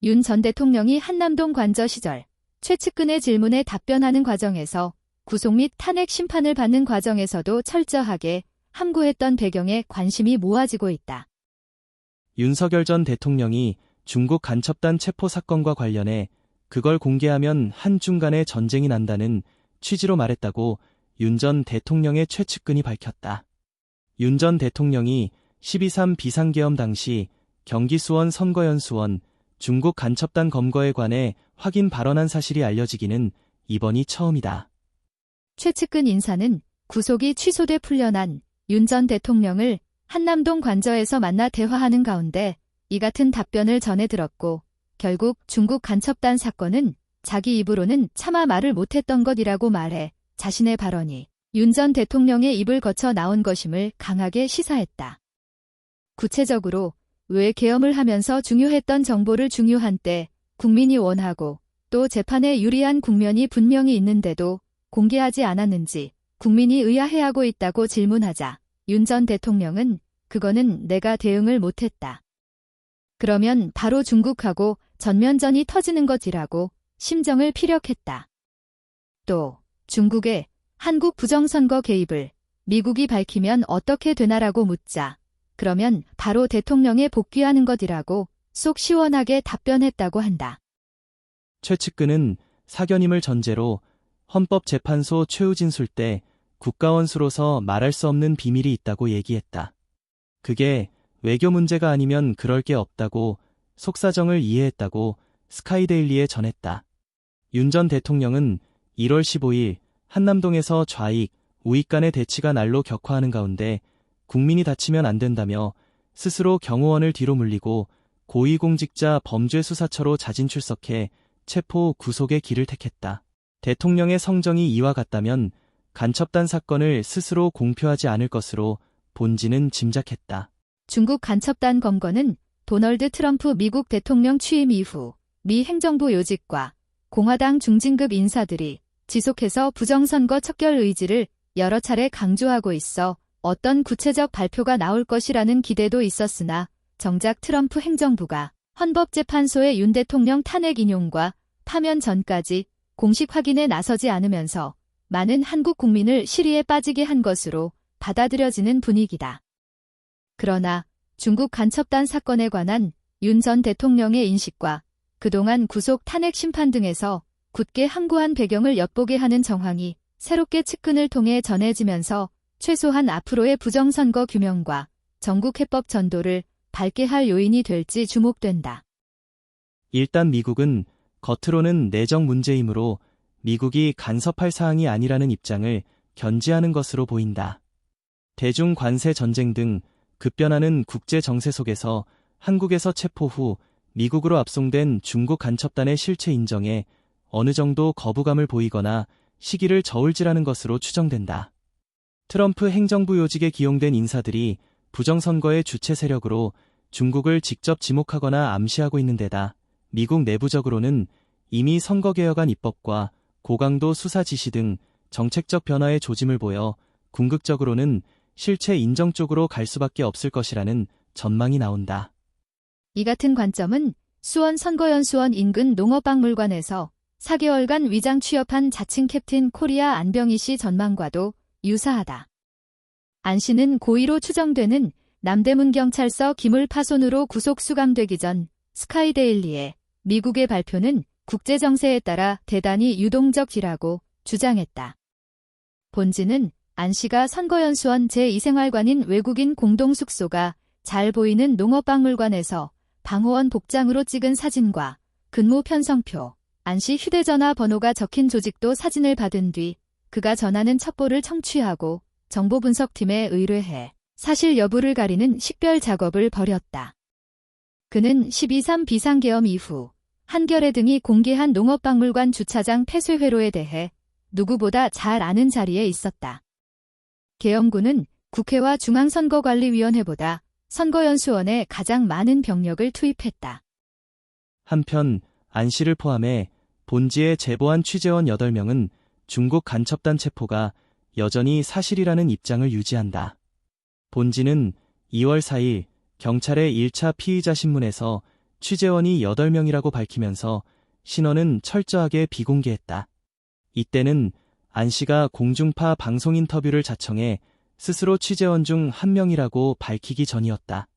윤 전 대통령이 한남동 관저 시절 최측근의 질문에 답변하는 과정에서 구속 및 탄핵 심판을 받는 과정에서도 철저하게 함구했던 배경에 관심이 모아지고 있다. 윤석열 전 대통령이 중국 간첩단 체포 사건과 관련해 그걸 공개하면 한중 간의 전쟁이 난다는 취지로 말했다고 윤 전 대통령의 최측근이 밝혔다. 윤 전 대통령이 12.3 비상계엄 당시 경기 수원 선거연수원 중국 간첩단 검거에 관해 확인 발언한 사실이 알려지기는 이번이 처음이다. 최측근 인사는 구속이 취소돼 풀려난 윤 전 대통령을 한남동 관저에서 만나 대화하는 가운데 이 같은 답변을 전해 들었고 결국 중국 간첩단 사건은 자기 입으로는 차마 말을 못했던 것이라고 말해 자신의 발언이 윤 전 대통령의 입을 거쳐 나온 것임을 강하게 시사했다. 구체적으로 왜 계엄을 하면서 중요했던 정보를 중요한 때 국민이 원하고 또 재판에 유리한 국면이 분명히 있는데도 공개하지 않았는지 국민이 의아해하고 있다고 질문하자 윤 전 대통령은 그거는 내가 대응을 못했다. 그러면 바로 중국하고 전면전이 터지는 것이라고 심정을 피력했다. 또 중국의 한국 부정선거 개입을 미국이 밝히면 어떻게 되나라고 묻자 그러면 바로 대통령에 복귀하는 것이라고 속 시원하게 답변했다고 한다. 최 측근은 사견임을 전제로 헌법재판소 최후 진술 때 국가원수로서 말할 수 없는 비밀이 있다고 얘기했다. 그게 외교 문제가 아니면 그럴 게 없다고 속사정을 이해했다고 스카이데일리에 전했다. 윤 전 대통령은 1월 15일 한남동에서 좌익, 우익 간의 대치가 날로 격화하는 가운데 국민이 다치면 안 된다며 스스로 경호원을 뒤로 물리고 고위공직자 범죄수사처로 자진 출석해 체포 구속의 길을 택했다. 대통령의 성정이 이와 같다면 간첩단 사건을 스스로 공표하지 않을 것으로 본지는 짐작했다. 중국 간첩단 검거는 도널드 트럼프 미국 대통령 취임 이후 미 행정부 요직과 공화당 중진급 인사들이 지속해서 부정선거 척결 의지를 여러 차례 강조하고 있어 어떤 구체적 발표가 나올 것이라는 기대도 있었으나 정작 트럼프 행정부가 헌법재판소의 윤 대통령 탄핵 인용과 파면 전까지 공식 확인에 나서지 않으면서 많은 한국 국민을 시리에 빠지게 한 것으로 받아들여지는 분위기다. 그러나 중국 간첩단 사건에 관한 윤 전 대통령의 인식과 그동안 구속 탄핵 심판 등에서 굳게 항고한 배경을 엿보게 하는 정황이 새롭게 측근을 통해 전해지면서 최소한 앞으로의 부정선거 규명과 전국 해법 전도를 밟게 할 요인이 될지 주목된다. 일단 미국은 겉으로는 내정 문제이므로 미국이 간섭할 사항이 아니라는 입장을 견지하는 것으로 보인다. 대중 관세 전쟁 등 급변하는 국제 정세 속에서 한국에서 체포 후 미국으로 압송된 중국 간첩단의 실체 인정에 어느 정도 거부감을 보이거나 시기를 저울질하는 것으로 추정된다. 트럼프 행정부 요직에 기용된 인사들이 부정선거의 주체 세력으로 중국을 직접 지목하거나 암시하고 있는 데다 미국 내부적으로는 이미 선거개혁안 입법과 고강도 수사 지시 등 정책적 변화의 조짐을 보여 궁극적으로는 실체 인정 쪽으로 갈 수밖에 없을 것이라는 전망이 나온다. 이 같은 관점은 수원 선거연수원 인근 농업박물관에서 4개월간 위장 취업한 자칭 캡틴 코리아 안병희 씨 전망과도 유사하다. 안 씨는 고의로 추정되는 남대문 경찰서 기물 파손으로 구속 수감되기 전 스카이데일리에 미국의 발표는 국제 정세에 따라 대단히 유동적이라고 주장했다. 본지는 안 씨가 선거연수원 제2생활관인 외국인 공동숙소가 잘 보이는 농업박물관에서 방호원 복장으로 찍은 사진과 근무 편성표, 안 씨 휴대전화 번호가 적힌 조직도 사진을 받은 뒤 그가 전하는 첩보를 청취하고 정보분석팀에 의뢰해 사실 여부를 가리는 식별 작업을 벌였다. 그는 12.3 비상계엄 이후 한겨레 등이 공개한 농업박물관 주차장 폐쇄 회로에 대해 누구보다 잘 아는 자리에 있었다. 계엄군은 국회와 중앙선거관리위원회보다 선거연수원에 가장 많은 병력을 투입했다. 한편 안 씨를 포함해 본지에 제보한 취재원 8명은 중국 간첩단 체포가 여전히 사실이라는 입장을 유지한다. 본지는 2월 4일 경찰의 1차 피의자 신문에서 취재원이 8명이라고 밝히면서 신원은 철저하게 비공개했다. 이때는 안 씨가 공중파 방송 인터뷰를 자청해 스스로 취재원 중 한 명이라고 밝히기 전이었다.